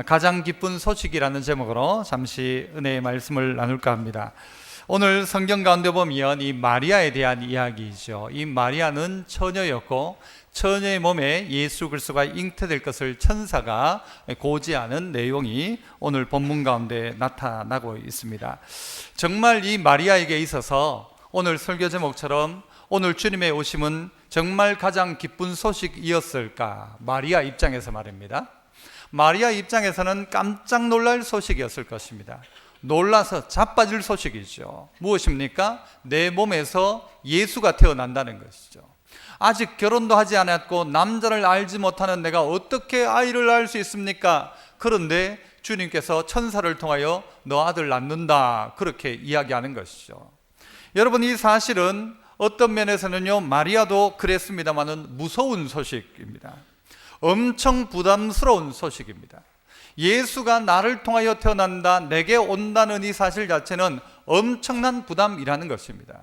가장 기쁜 소식이라는 제목으로 잠시 은혜의 말씀을 나눌까 합니다. 오늘 성경 가운데 보면 이 마리아에 대한 이야기이죠. 이 마리아는 처녀였고 처녀의 몸에 예수 그리스도가 잉태될 것을 천사가 고지하는 내용이 오늘 본문 가운데 나타나고 있습니다. 정말 이 마리아에게 있어서 오늘 설교 제목처럼 오늘 주님의 오심은 정말 가장 기쁜 소식이었을까? 마리아 입장에서 말입니다. 마리아 입장에서는 깜짝 놀랄 소식이었을 것입니다. 놀라서 자빠질 소식이죠. 무엇입니까? 내 몸에서 예수가 태어난다는 것이죠. 아직 결혼도 하지 않았고 남자를 알지 못하는 내가 어떻게 아이를 낳을 수 있습니까? 그런데 주님께서 천사를 통하여 너 아들 낳는다, 그렇게 이야기하는 것이죠. 여러분, 이 사실은 어떤 면에서는요, 마리아도 그랬습니다마는 무서운 소식입니다. 엄청 부담스러운 소식입니다. 예수가 나를 통하여 태어난다, 내게 온다는 이 사실 자체는 엄청난 부담이라는 것입니다.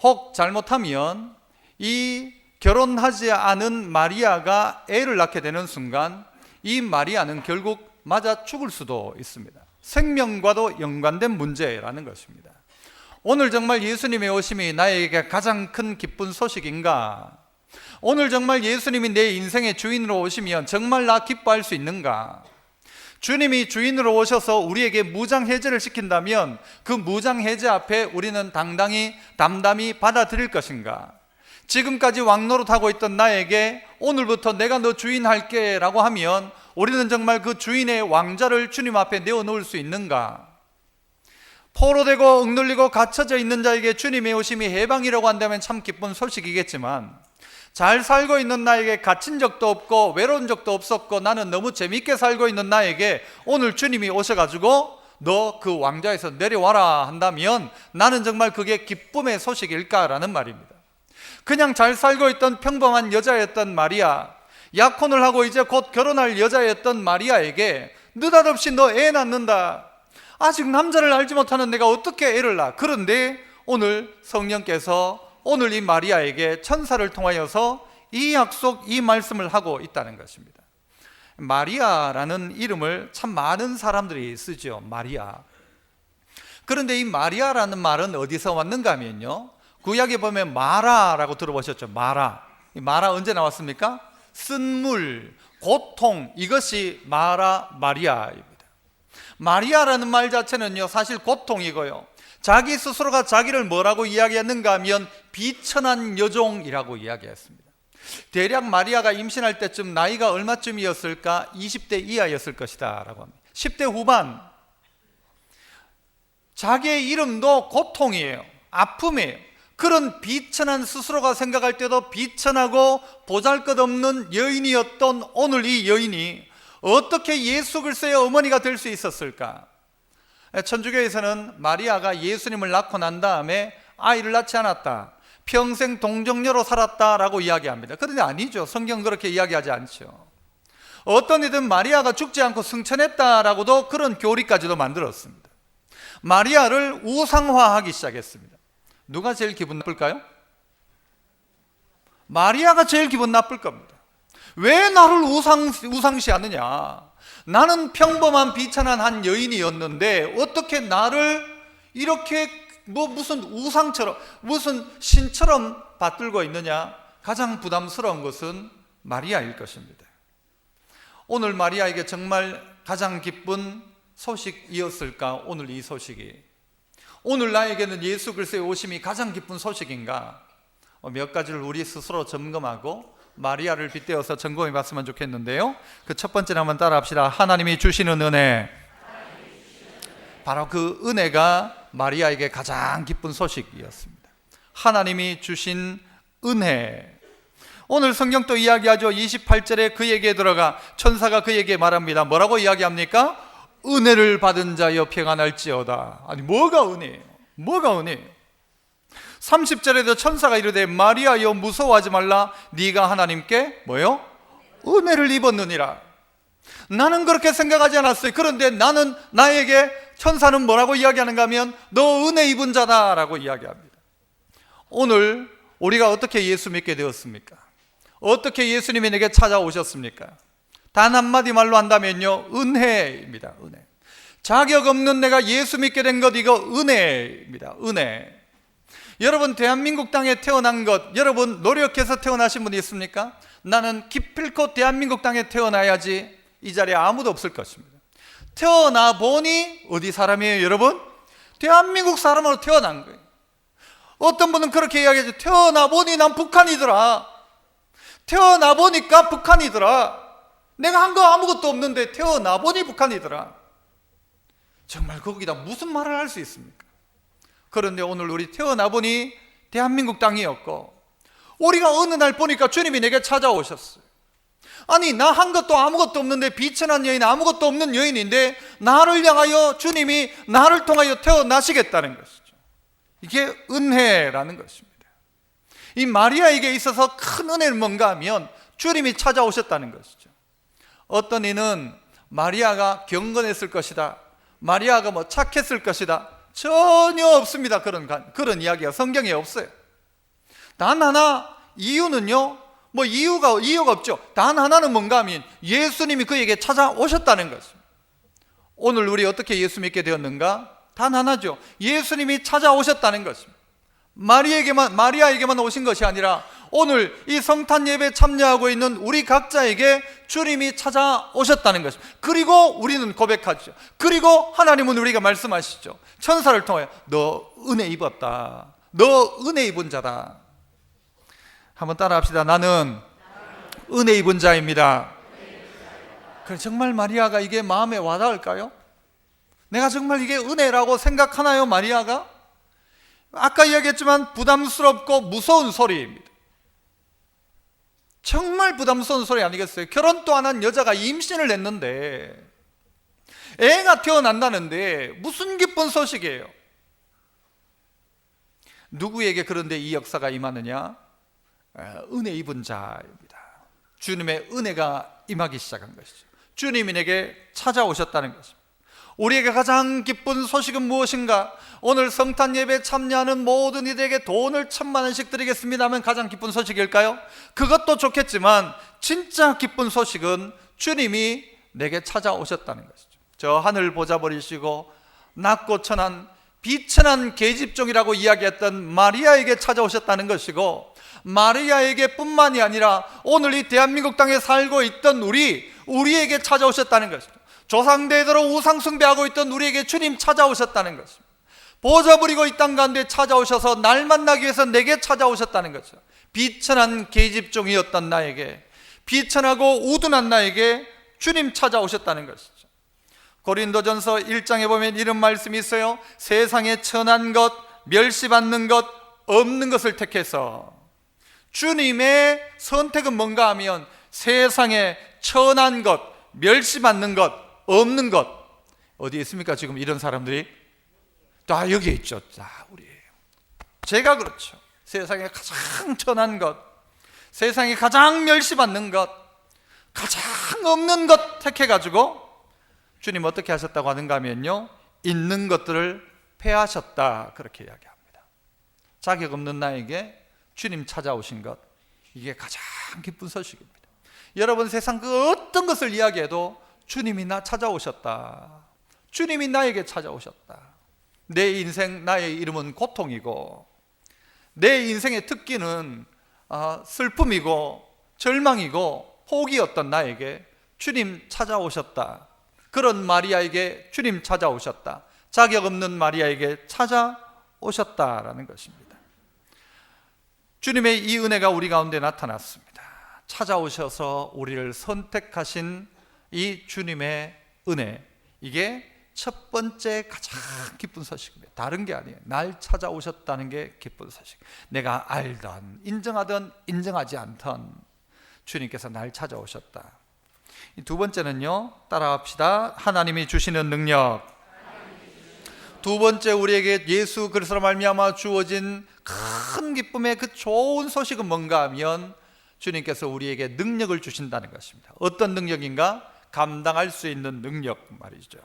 혹 잘못하면 이 결혼하지 않은 마리아가 애를 낳게 되는 순간 이 마리아는 결국 맞아 죽을 수도 있습니다. 생명과도 연관된 문제라는 것입니다. 오늘 정말 예수님의 오심이 나에게 가장 큰 기쁜 소식인가? 오늘 정말 예수님이 내 인생의 주인으로 오시면 정말 나 기뻐할 수 있는가? 주님이 주인으로 오셔서 우리에게 무장해제를 시킨다면 그 무장해제 앞에 우리는 당당히 담담히 받아들일 것인가? 지금까지 왕노릇하고 있던 나에게 오늘부터 내가 너 주인 할게 라고 하면 우리는 정말 그 주인의 왕좌를 주님 앞에 내어놓을 수 있는가? 포로되고 억눌리고 갇혀져 있는 자에게 주님의 오심이 해방이라고 한다면 참 기쁜 소식이겠지만, 잘 살고 있는 나에게 갇힌 적도 없고 외로운 적도 없었고 나는 너무 재밌게 살고 있는 나에게 오늘 주님이 오셔가지고 너 그 왕좌에서 내려와라 한다면 나는 정말 그게 기쁨의 소식일까라는 말입니다. 그냥 잘 살고 있던 평범한 여자였던 마리아, 약혼을 하고 이제 곧 결혼할 여자였던 마리아에게 느닷없이 너 애 낳는다, 아직 남자를 알지 못하는 내가 어떻게 애를 낳아? 그런데 오늘 성령께서 오늘 이 마리아에게 천사를 통하여서 이 약속, 이 말씀을 하고 있다는 것입니다. 마리아라는 이름을 참 많은 사람들이 쓰죠. 마리아. 그런데 이 마리아라는 말은 어디서 왔는가 하면요, 구약에 보면 마라라고 들어보셨죠? 마라. 이 마라 언제 나왔습니까? 쓴물, 고통, 이것이 마리아입니다. 마리아라는 말 자체는요, 사실 고통이고요, 자기 스스로가 자기를 뭐라고 이야기했는가 하면 비천한 여종이라고 이야기했습니다. 대략 마리아가 임신할 때쯤 나이가 얼마쯤이었을까? 20대 이하였을 것이다 라고 합니다. 10대 후반. 자기의 이름도 고통이에요. 아픔이에요. 그런 비천한, 스스로가 생각할 때도 비천하고 보잘것없는 여인이었던 오늘 이 여인이 어떻게 예수 그리스도의 어머니가 될 수 있었을까? 천주교에서는 마리아가 예수님을 낳고 난 다음에 아이를 낳지 않았다, 평생 동정녀로 살았다라고 이야기합니다. 그런데 아니죠. 성경은 그렇게 이야기하지 않죠. 어떤 이든 마리아가 죽지 않고 승천했다라고도 그런 교리까지도 만들었습니다. 마리아를 우상화하기 시작했습니다. 누가 제일 기분 나쁠까요? 마리아가 제일 기분 나쁠 겁니다. 왜 나를 우상시하느냐? 나는 평범한 비천한 한 여인이었는데 어떻게 나를 이렇게 무슨 우상처럼, 무슨 신처럼 받들고 있느냐? 가장 부담스러운 것은 마리아일 것입니다. 오늘 마리아에게 정말 가장 기쁜 소식이었을까? 오늘 이 소식이. 오늘 나에게는 예수 그리스도의 오심이 가장 기쁜 소식인가? 몇 가지를 우리 스스로 점검하고 마리아를 빗대어서 점검해 봤으면 좋겠는데요, 그 첫 번째는 한번 따라 합시다. 하나님이 주시는 은혜. 바로 그 은혜가 마리아에게 가장 기쁜 소식이었습니다. 하나님이 주신 은혜. 오늘 성경 또 이야기하죠. 28절에 그에게 들어가 천사가 그에게 말합니다. 뭐라고 이야기합니까? 은혜를 받은 자여 평안할지어다. 아니, 뭐가 은혜예요? 뭐가 은혜예요? 30절에도 천사가 이르되 마리아여 무서워하지 말라, 네가 하나님께 뭐요? 은혜를 입었느니라. 나는 그렇게 생각하지 않았어요. 그런데 나에게 천사는 뭐라고 이야기하는가 하면 너 은혜 입은 자다라고 이야기합니다. 오늘 우리가 어떻게 예수 믿게 되었습니까? 어떻게 예수님이 내게 찾아오셨습니까? 단 한마디 말로 한다면요, 은혜입니다. 은혜. 자격 없는 내가 예수 믿게 된 것, 이거 은혜입니다. 은혜. 여러분, 대한민국 땅에 태어난 것, 여러분 노력해서 태어나신 분이 있습니까? 나는 기필코 대한민국 땅에 태어나야지, 이 자리에 아무도 없을 것입니다. 태어나 보니 어디 사람이에요, 여러분? 대한민국 사람으로 태어난 거예요. 어떤 분은 그렇게 이야기하죠. 태어나 보니 난 북한이더라. 태어나 보니까 북한이더라. 내가 한 거 아무것도 없는데 태어나 보니 북한이더라. 정말 거기다 무슨 말을 할 수 있습니까? 그런데 오늘 우리 태어나 보니 대한민국 땅이었고, 우리가 어느 날 보니까 주님이 내게 찾아오셨어요. 아니, 나 한 것도 아무것도 없는데, 비천한 여인, 아무것도 없는 여인인데 나를 향하여 주님이 나를 통하여 태어나시겠다는 것이죠. 이게 은혜라는 것입니다. 이 마리아에게 있어서 큰 은혜는 뭔가 하면 주님이 찾아오셨다는 것이죠. 어떤 이는 마리아가 경건했을 것이다, 마리아가 뭐 착했을 것이다, 전혀 없습니다. 그런 이야기가 성경에 없어요. 단 하나, 이유는요, 뭐 이유가 없죠. 단 하나는 뭔가 하면 예수님이 그에게 찾아오셨다는 것입니다. 오늘 우리 어떻게 예수 믿게 되었는가? 단 하나죠. 예수님이 찾아오셨다는 것입니다. 마리아에게만 오신 것이 아니라 오늘 이 성탄 예배에 참여하고 있는 우리 각자에게 주님이 찾아오셨다는 것입니다. 그리고 우리는 고백하죠. 그리고 하나님은 우리가 말씀하시죠. 천사를 통하여 너 은혜 입었다. 너 은혜 입은 자다. 한번 따라 합시다. 나는 은혜 입은 자입니다. 그래, 정말 마리아가 이게 마음에 와닿을까요? 내가 정말 이게 은혜라고 생각하나요, 마리아가? 아까 이야기했지만 부담스럽고 무서운 소리입니다. 정말 부담스러운 소리 아니겠어요? 결혼도 안 한 여자가 임신을 했는데, 애가 태어난다는데 무슨 기쁜 소식이에요? 누구에게 그런데 이 역사가 임하느냐? 은혜 입은 자입니다. 주님의 은혜가 임하기 시작한 것이죠. 주님이 내게 찾아오셨다는 것입니다. 우리에게 가장 기쁜 소식은 무엇인가? 오늘 성탄 예배에 참여하는 모든 이들에게 돈을 1,000만 원씩 드리겠습니다 하면 가장 기쁜 소식일까요? 그것도 좋겠지만 진짜 기쁜 소식은 주님이 내게 찾아오셨다는 것이죠. 저 하늘 보자 버리시고 낮고 천한 비천한 계집종이라고 이야기했던 마리아에게 찾아오셨다는 것이고, 마리아에게 뿐만이 아니라 오늘 이 대한민국 땅에 살고 있던 우리에게 찾아오셨다는 것입니다. 조상대대로 우상숭배하고 있던 우리에게 주님 찾아오셨다는 것입니다. 보좌 부리고 이 땅 가운데 찾아오셔서 날 만나기 위해서 내게 찾아오셨다는 거죠. 비천한 계집종이었던 나에게, 비천하고 우둔한 나에게 주님 찾아오셨다는 것이죠. 고린도전서 1장에 보면 이런 말씀이 있어요. 세상에 천한 것, 멸시받는 것, 없는 것을 택해서. 주님의 선택은 뭔가 하면 세상에 천한 것, 멸시받는 것, 없는 것. 어디에 있습니까? 지금 이런 사람들이 다 여기에 있죠. 다 우리. 제가 그렇죠. 세상에 가장 천한 것, 세상에 가장 멸시받는 것, 가장 없는 것 택해가지고 주님 어떻게 하셨다고 하는가 하면요, 있는 것들을 패하셨다, 그렇게 이야기합니다. 자격 없는 나에게 주님 찾아오신 것, 이게 가장 기쁜 소식입니다. 여러분, 세상 그 어떤 것을 이야기해도 주님이 나 찾아오셨다, 주님이 나에게 찾아오셨다. 내 인생, 나의 이름은 고통이고 내 인생의 특기는 슬픔이고 절망이고 포기였던 나에게 주님 찾아오셨다. 그런 마리아에게 주님 찾아오셨다. 자격 없는 마리아에게 찾아오셨다라는 것입니다. 주님의 이 은혜가 우리 가운데 나타났습니다. 찾아오셔서 우리를 선택하신 이 주님의 은혜, 이게 첫 번째 가장 기쁜 소식입니다. 다른 게 아니에요. 날 찾아오셨다는 게 기쁜 소식. 내가 알던, 인정하던, 인정하지 않던 주님께서 날 찾아오셨다. 두 번째는요, 따라합시다. 하나님이 주시는 능력. 두 번째, 우리에게 예수 그리스도로 말미암아 주어진 큰 기쁨의 그 좋은 소식은 뭔가 하면 주님께서 우리에게 능력을 주신다는 것입니다. 어떤 능력인가? 감당할 수 있는 능력 말이죠.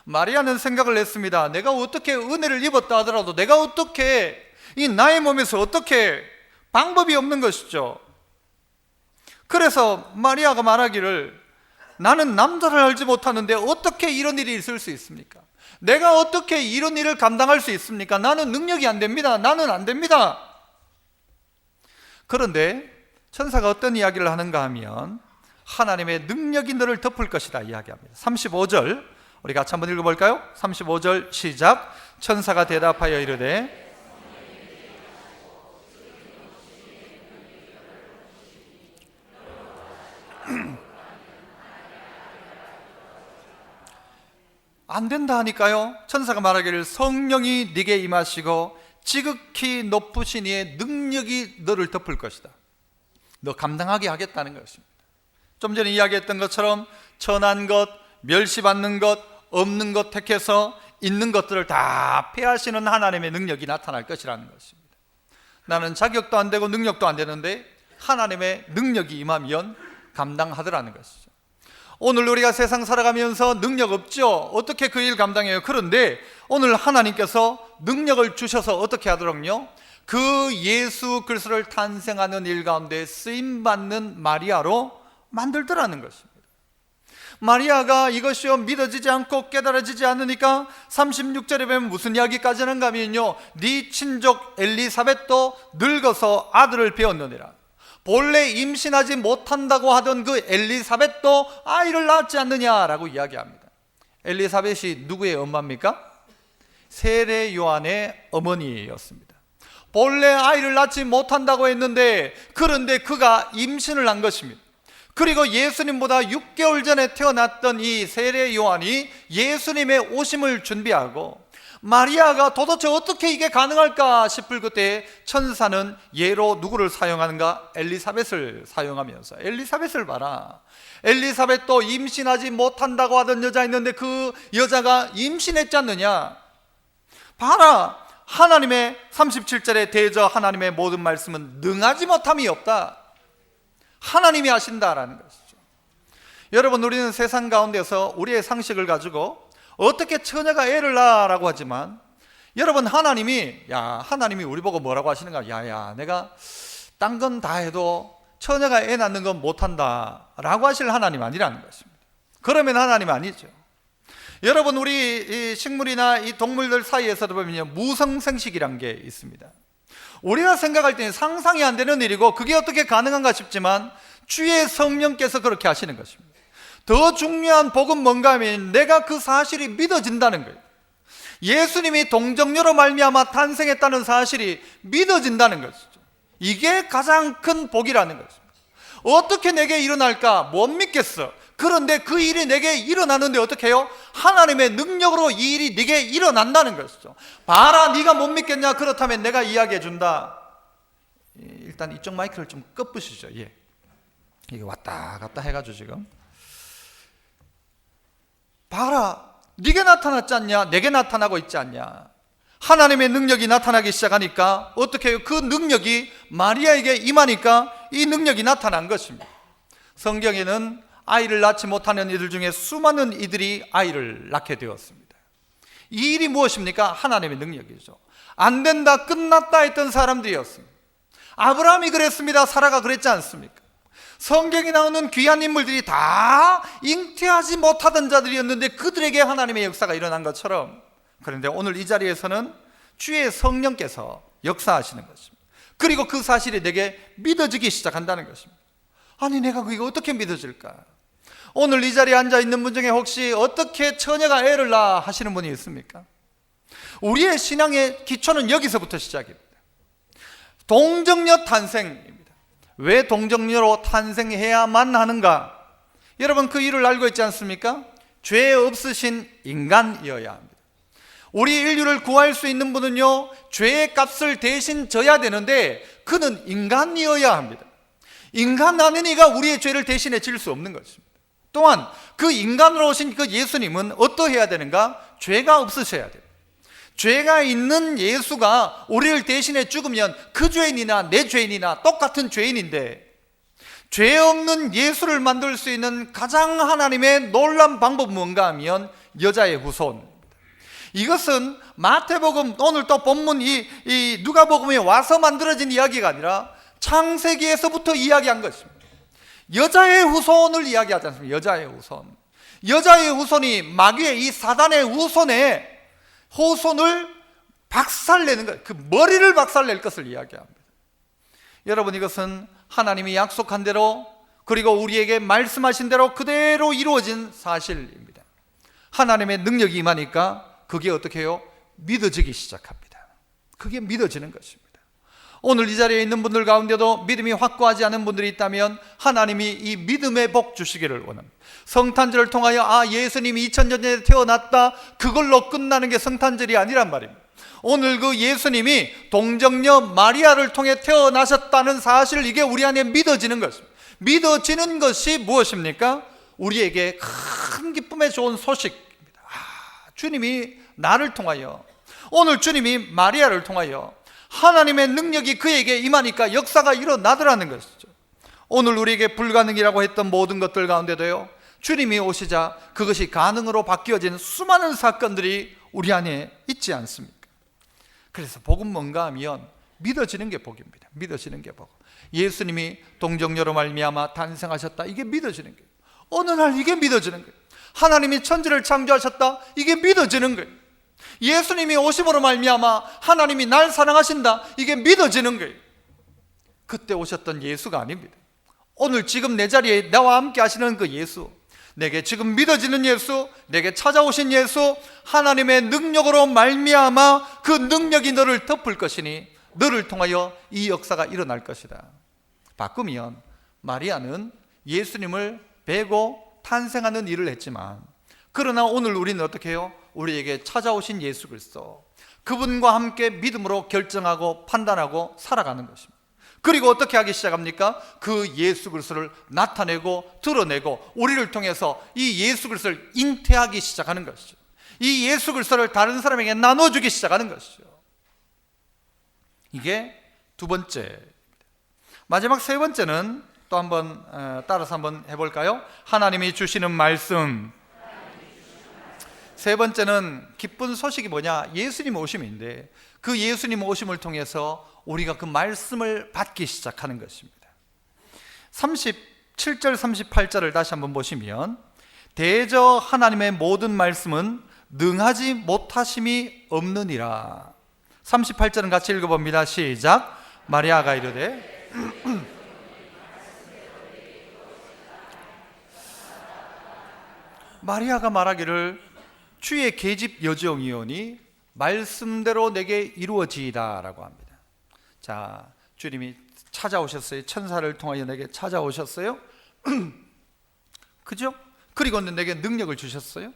마리아는 생각을 했습니다. 내가 어떻게 은혜를 입었다 하더라도 내가 어떻게 이 나의 몸에서 어떻게, 방법이 없는 것이죠. 그래서 마리아가 말하기를 나는 남자를 알지 못하는데 어떻게 이런 일이 있을 수 있습니까? 내가 어떻게 이런 일을 감당할 수 있습니까? 나는 능력이 안 됩니다. 나는 안 됩니다. 그런데 천사가 어떤 이야기를 하는가 하면 하나님의 능력이 너를 덮을 것이다 이야기합니다. 35절 우리 같이 한번 읽어볼까요? 35절 시작. 천사가 대답하여 이르되 안 된다 하니까요. 천사가 말하기를 성령이 네게 임하시고 지극히 높으신 이의 능력이 너를 덮을 것이다. 너 감당하게 하겠다는 것입니다. 좀 전에 이야기했던 것처럼 천한 것, 멸시받는 것, 없는 것 택해서 있는 것들을 다 폐하시는 하나님의 능력이 나타날 것이라는 것입니다. 나는 자격도 안 되고 능력도 안 되는데 하나님의 능력이 임하면 감당하더라는 것이죠. 오늘 우리가 세상 살아가면서 능력 없죠? 어떻게 그 일 감당해요? 그런데 오늘 하나님께서 능력을 주셔서 어떻게 하도록요? 그 예수 그리스도를 탄생하는 일 가운데 쓰임받는 마리아로 만들더라는 것입니다. 마리아가 이것이요 믿어지지 않고 깨달아지지 않으니까 36절에 보면 무슨 이야기까지 하는가 하면요, 네 친족 엘리사벳도 늙어서 아들을 배웠느니라. 본래 임신하지 못한다고 하던 그 엘리사벳도 아이를 낳지 않느냐라고 이야기합니다. 엘리사벳이 누구의 엄마입니까? 세례 요한의 어머니였습니다. 본래 아이를 낳지 못한다고 했는데 그런데 그가 임신을 한 것입니다. 그리고 예수님보다 6개월 전에 태어났던 이 세례 요한이 예수님의 오심을 준비하고 마리아가 도대체 어떻게 이게 가능할까 싶을 그때 천사는 예로 누구를 사용하는가? 엘리사벳을 사용하면서 엘리사벳을 봐라. 엘리사벳도 임신하지 못한다고 하던 여자 있는데 그 여자가 임신했지 않느냐? 봐라. 하나님의 37절에 대저 하나님의 모든 말씀은 능하지 못함이 없다. 하나님이 하신다라는 것이죠. 여러분, 우리는 세상 가운데서 우리의 상식을 가지고 어떻게 처녀가 애를 낳으라고 하지만 여러분, 하나님이 우리 보고 뭐라고 하시는가? 야야, 내가 딴 건 다 해도 처녀가 애 낳는 건 못한다 라고 하실 하나님 아니라는 것입니다. 그러면 하나님 아니죠. 여러분, 우리 이 식물이나 이 동물들 사이에서도 보면 무성생식이란 게 있습니다. 우리가 생각할 때는 상상이 안 되는 일이고 그게 어떻게 가능한가 싶지만 주의 성령께서 그렇게 하시는 것입니다. 더 중요한 복은 뭔가 하면 내가 그 사실이 믿어진다는 거예요. 예수님이 동정녀로 말미암아 탄생했다는 사실이 믿어진다는 것이죠. 이게 가장 큰 복이라는 것입니다. 어떻게 내게 일어날까? 못 믿겠어. 그런데 그 일이 내게 일어나는데 어떻게 해요? 하나님의 능력으로 이 일이 내게 일어난다는 것이죠. 봐라, 네가 못 믿겠냐? 그렇다면 내가 이야기해 준다. 일단 이쪽 마이크를 좀 끄부시죠. 예. 이게 왔다 갔다 해가지고 지금 봐라, 네게 나타났지 않냐? 내게 나타나고 있지 않냐? 하나님의 능력이 나타나기 시작하니까 어떻게 해요? 그 능력이 마리아에게 임하니까 이 능력이 나타난 것입니다. 성경에는 아이를 낳지 못하는 이들 중에 수많은 이들이 아이를 낳게 되었습니다. 이 일이 무엇입니까? 하나님의 능력이죠. 안 된다, 끝났다 했던 사람들이었습니다. 아브라함이 그랬습니다. 사라가 그랬지 않습니까? 성경에 나오는 귀한 인물들이 다 잉태하지 못하던 자들이었는데 그들에게 하나님의 역사가 일어난 것처럼, 그런데 오늘 이 자리에서는 주의 성령께서 역사하시는 것입니다. 그리고 그 사실이 내게 믿어지기 시작한다는 것입니다. 아니, 내가 그게 어떻게 믿어질까? 오늘 이 자리에 앉아있는 분 중에 혹시 어떻게 처녀가 애를 낳아 하시는 분이 있습니까? 우리의 신앙의 기초는 여기서부터 시작입니다. 동정녀 탄생입니다. 왜 동정녀로 탄생해야만 하는가? 여러분, 그 이유를 알고 있지 않습니까? 죄 없으신 인간이어야 합니다. 우리 인류를 구할 수 있는 분은요, 죄의 값을 대신 져야 되는데 그는 인간이어야 합니다. 인간 아닌 이가 우리의 죄를 대신해 질 수 없는 것입니다. 또한 그 인간으로 오신 그 예수님은 어떠해야 되는가? 죄가 없으셔야 돼요. 죄가 있는 예수가 우리를 대신해 죽으면 그 죄인이나 내 죄인이나 똑같은 죄인인데, 죄 없는 예수를 만들 수 있는 가장 하나님의 놀라운 방법은 뭔가 하면 여자의 후손입니다. 이것은 마태복음, 오늘 또 본문 이 누가복음에 와서 만들어진 이야기가 아니라 창세기에서부터 이야기한 것입니다. 여자의 후손을 이야기하지 않습니까? 여자의 후손. 여자의 후손이 마귀의 이 사단의 후손을 박살내는 것, 그 머리를 박살낼 것을 이야기합니다. 여러분, 이것은 하나님이 약속한 대로, 그리고 우리에게 말씀하신 대로 그대로 이루어진 사실입니다. 하나님의 능력이 임하니까 그게 어떻게 해요? 믿어지기 시작합니다. 그게 믿어지는 것입니다. 오늘 이 자리에 있는 분들 가운데도 믿음이 확고하지 않은 분들이 있다면 하나님이 이 믿음의 복 주시기를 원합니다. 성탄절을 통하여 예수님이 2000년 전에 태어났다, 그걸로 끝나는 게 성탄절이 아니란 말입니다. 오늘 그 예수님이 동정녀 마리아를 통해 태어나셨다는 사실, 이게 우리 안에 믿어지는 것입니다. 믿어지는 것이 무엇입니까? 우리에게 큰 기쁨의 좋은 소식입니다. 주님이 나를 통하여, 오늘 주님이 마리아를 통하여 하나님의 능력이 그에게 임하니까 역사가 일어나더라는 것이죠. 오늘 우리에게 불가능이라고 했던 모든 것들 가운데도요, 주님이 오시자 그것이 가능으로 바뀌어진 수많은 사건들이 우리 안에 있지 않습니까? 그래서 복은 뭔가 하면 믿어지는 게 복입니다. 믿어지는 게 복. 예수님이 동정녀로 말미암아 탄생하셨다, 이게 믿어지는 거예요. 어느 날 이게 믿어지는 거예요. 하나님이 천지를 창조하셨다, 이게 믿어지는 거예요. 예수님이 오심으로 말미암아 하나님이 날 사랑하신다, 이게 믿어지는 거예요. 그때 오셨던 예수가 아닙니다. 오늘 지금 내 자리에 나와 함께 하시는 그 예수, 내게 지금 믿어지는 예수, 내게 찾아오신 예수, 하나님의 능력으로 말미암아 그 능력이 너를 덮을 것이니 너를 통하여 이 역사가 일어날 것이다. 바꾸면 마리아는 예수님을 베고 탄생하는 일을 했지만, 그러나 오늘 우리는 어떻게 해요? 우리에게 찾아오신 예수 그리스도, 그분과 함께 믿음으로 결정하고 판단하고 살아가는 것입니다. 그리고 어떻게 하기 시작합니까? 그 예수 그리스도를 나타내고 드러내고 우리를 통해서 이 예수 그리스도를 잉태하기 시작하는 것이죠. 이 예수 그리스도를 다른 사람에게 나눠주기 시작하는 것이죠. 이게 두 번째. 마지막 세 번째는 또 한번 따라서 한번 해볼까요? 하나님이 주시는 말씀. 세 번째는 기쁜 소식이 뭐냐? 예수님 오심인데, 그 예수님 오심을 통해서 우리가 그 말씀을 받기 시작하는 것입니다. 37절 38절을 다시 한번 보시면, 대저 하나님의 모든 말씀은 능하지 못하심이 없느니라. 38절은 같이 읽어봅니다. 시작. 마리아가 이르되 마리아가 말하기를 주의 계집 여종이오니 말씀대로 내게 이루어지이다 라고 합니다. 자, 주님이 찾아오셨어요. 천사를 통하여 내게 찾아오셨어요. 그죠? 그리고 내게 능력을 주셨어요.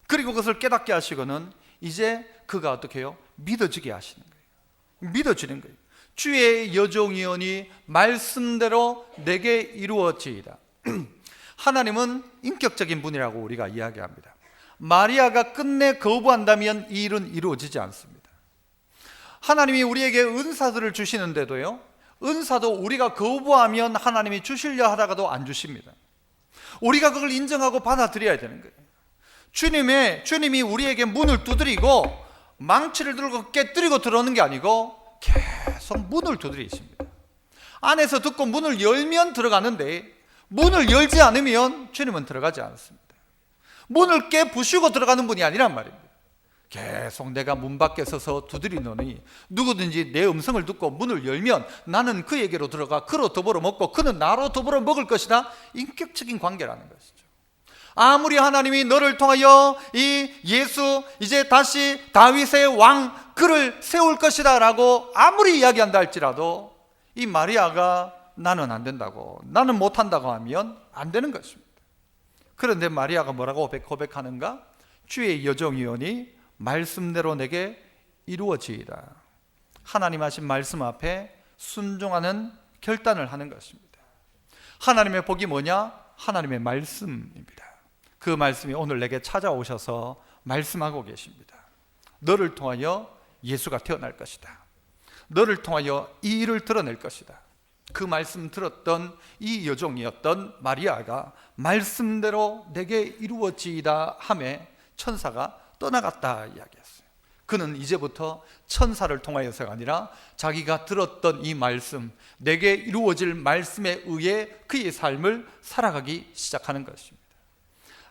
그리고 그것을 깨닫게 하시고는 이제 그가 어떻게 해요? 믿어지게 하시는 거예요. 믿어지는 거예요. 주의 여종이오니 말씀대로 내게 이루어지이다. 하나님은 인격적인 분이라고 우리가 이야기합니다. 마리아가 끝내 거부한다면 이 일은 이루어지지 않습니다. 하나님이 우리에게 은사들을 주시는데도요, 은사도 우리가 거부하면 하나님이 주시려 하다가도 안 주십니다. 우리가 그걸 인정하고 받아들여야 되는 거예요. 주님이 우리에게 문을 두드리고 망치를 들고 깨뜨리고 들어오는 게 아니고 계속 문을 두드리십니다. 안에서 듣고 문을 열면 들어가는데, 문을 열지 않으면 주님은 들어가지 않습니다. 문을 깨부수고 들어가는 분이 아니란 말입니다. 계속 내가 문 밖에 서서 두드리노니 누구든지 내 음성을 듣고 문을 열면 나는 그에게로 들어가 그로 더불어 먹고 그는 나로 더불어 먹을 것이다. 인격적인 관계라는 것이죠. 아무리 하나님이 너를 통하여 이 예수, 이제 다시 다윗의 왕, 그를 세울 것이다 라고 아무리 이야기한다 할지라도 이 마리아가 나는 안 된다고, 나는 못한다고 하면 안 되는 것입니다. 그런데 마리아가 뭐라고 고백하는가? 주의 여종이오니 말씀대로 내게 이루어지이다. 하나님 하신 말씀 앞에 순종하는 결단을 하는 것입니다. 하나님의 복이 뭐냐? 하나님의 말씀입니다. 그 말씀이 오늘 내게 찾아오셔서 말씀하고 계십니다. 너를 통하여 예수가 태어날 것이다. 너를 통하여 이 일을 드러낼 것이다. 그 말씀 들었던 이 여종이었던 마리아가 말씀대로 내게 이루어지이다 하매 천사가 떠나갔다 이야기했어요. 그는 이제부터 천사를 통하여서가 아니라 자기가 들었던 이 말씀, 내게 이루어질 말씀에 의해 그의 삶을 살아가기 시작하는 것입니다.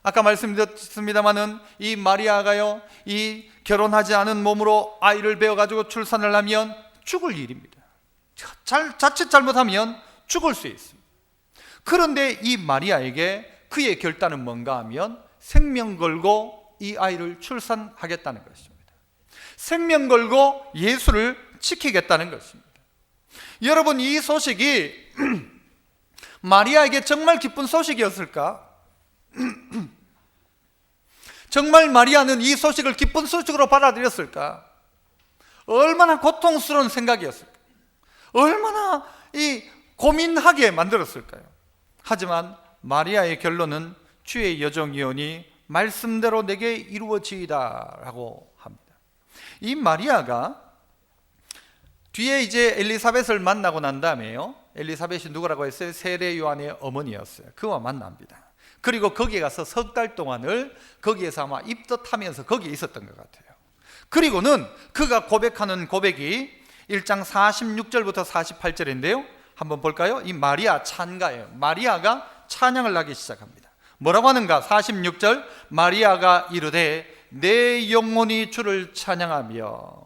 아까 말씀드렸습니다마는 이 마리아가요, 이 결혼하지 않은 몸으로 아이를 베어가지고 출산을 하면 죽을 일입니다. 자칫 잘못하면 죽을 수 있습니다. 그런데 이 마리아에게 그의 결단은 뭔가 하면 생명 걸고 이 아이를 출산하겠다는 것입니다. 생명 걸고 예수를 지키겠다는 것입니다. 여러분, 이 소식이 마리아에게 정말 기쁜 소식이었을까? 정말 마리아는 이 소식을 기쁜 소식으로 받아들였을까? 얼마나 고통스러운 생각이었을까? 얼마나 고민하게 만들었을까요? 하지만 마리아의 결론은 주의 여종이오니 말씀대로 내게 이루어지이다 라고 합니다. 이 마리아가 뒤에 이제 엘리사벳을 만나고 난 다음에요, 엘리사벳이 누구라고 했어요? 세례 요한의 어머니였어요. 그와 만납니다. 그리고 거기에 가서 석 달 동안을 거기에서 아마 입덧하면서 거기에 있었던 것 같아요. 그리고는 그가 고백하는 고백이 1장 46절부터 48절인데요 한번 볼까요? 이 마리아 찬가예요. 마리아가 찬양을 하기 시작합니다. 뭐라고 하는가? 46절, 마리아가 이르되 내 영혼이 주를 찬양하며,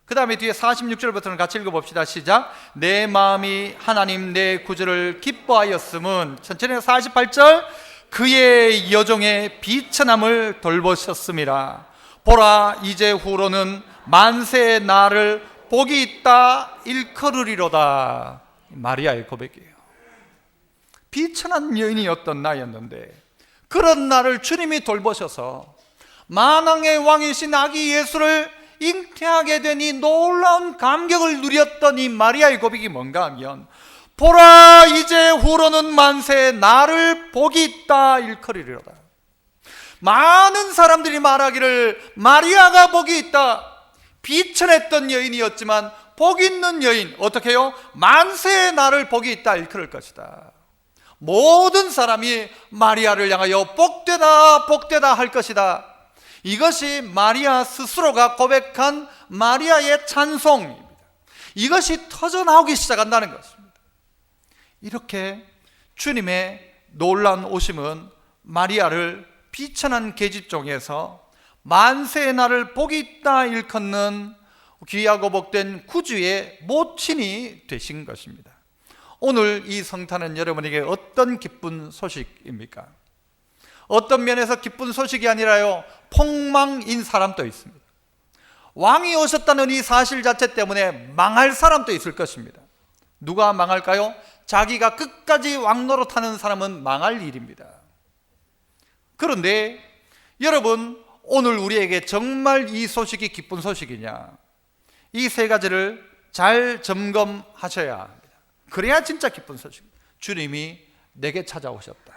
그 다음에 뒤에 46절부터는 같이 읽어봅시다. 시작. 내 마음이 하나님 내 구주를 기뻐하였음은, 천천히 48절, 그의 여종의 비천함을 돌보셨음이라. 보라 이제 후로는 만세의 날을 복이 있다 일컬으리로다. 마리아의 고백이에요. 비천한 여인이었던 나였는데 그런 나를 주님이 돌보셔서 만왕의 왕이신 아기 예수를 잉태하게 되니 놀라운 감격을 누렸던 이 마리아의 고백이 뭔가 하면, 보라 이제 후로는 만세 나를 복이 있다 일컬으리로다. 많은 사람들이 말하기를 마리아가 복이 있다. 비천했던 여인이었지만 복 있는 여인, 어떻게 해요? 만세의 나를 복이 있다 일컬을 것이다. 모든 사람이 마리아를 향하여 복되다 복되다 할 것이다. 이것이 마리아 스스로가 고백한 마리아의 찬송입니다. 이것이 터져나오기 시작한다는 것입니다. 이렇게 주님의 놀라운 오심은 마리아를 비천한 계집종에서 만세의 날을 복이 있다 일컫는 귀하고 복된 구주의 모친이 되신 것입니다. 오늘 이 성탄은 여러분에게 어떤 기쁜 소식입니까? 어떤 면에서 기쁜 소식이 아니라요, 폭망인 사람도 있습니다. 왕이 오셨다는 이 사실 자체 때문에 망할 사람도 있을 것입니다. 누가 망할까요? 자기가 끝까지 왕 노릇하는 사람은 망할 일입니다. 그런데 여러분, 오늘 우리에게 정말 이 소식이 기쁜 소식이냐? 이 세 가지를 잘 점검하셔야 합니다. 그래야 진짜 기쁜 소식입니다. 주님이 내게 찾아오셨다.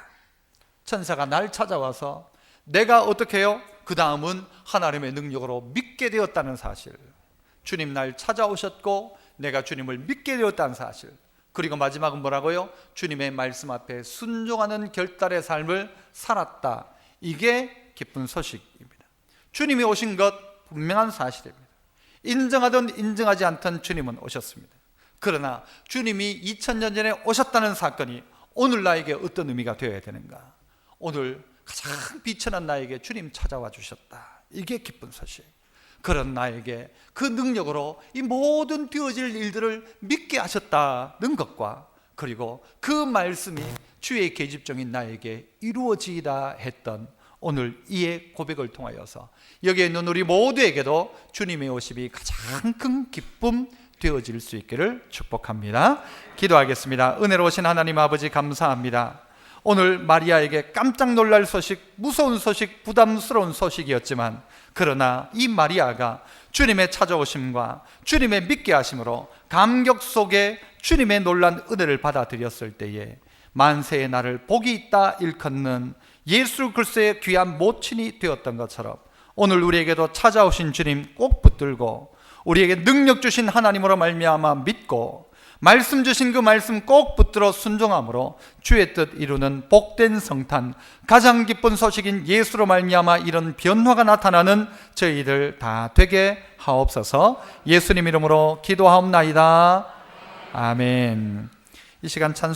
천사가 날 찾아와서 내가 어떻게 해요? 그 다음은 하나님의 능력으로 믿게 되었다는 사실, 주님 날 찾아오셨고 내가 주님을 믿게 되었다는 사실, 그리고 마지막은 뭐라고요? 주님의 말씀 앞에 순종하는 결단의 삶을 살았다. 이게 기쁜 소식입니다. 주님이 오신 것 분명한 사실입니다. 인정하든 인정하지 않든 주님은 오셨습니다. 그러나 주님이 2000년 전에 오셨다는 사건이 오늘 나에게 어떤 의미가 되어야 되는가? 오늘 가장 비천한 나에게 주님 찾아와 주셨다. 이게 기쁜 소식. 그런 나에게 그 능력으로 이 모든 되어질 일들을 믿게 하셨다는 것과, 그리고 그 말씀이 주의 계집종인 나에게 이루어지이다 했던 오늘 이의 고백을 통하여서 여기에 있는 우리 모두에게도 주님의 오심이 가장 큰 기쁨 되어질 수 있기를 축복합니다. 기도하겠습니다. 은혜로우신 하나님 아버지, 감사합니다. 오늘 마리아에게 깜짝 놀랄 소식, 무서운 소식, 부담스러운 소식이었지만, 그러나 이 마리아가 주님의 찾아오심과 주님의 믿게 하심으로 감격 속에 주님의 놀란 은혜를 받아들였을 때에 만세의 날을 복이 있다 일컫는 예수 그리스도의 귀한 모친이 되었던 것처럼, 오늘 우리에게도 찾아오신 주님 꼭 붙들고 우리에게 능력 주신 하나님으로 말미암아 믿고 말씀 주신 그 말씀 꼭 붙들어 순종함으로 주의 뜻 이루는 복된 성탄, 가장 기쁜 소식인 예수로 말미암아 이런 변화가 나타나는 저희들 다 되게 하옵소서. 예수님 이름으로 기도하옵나이다. 아멘. 이 시간 찬송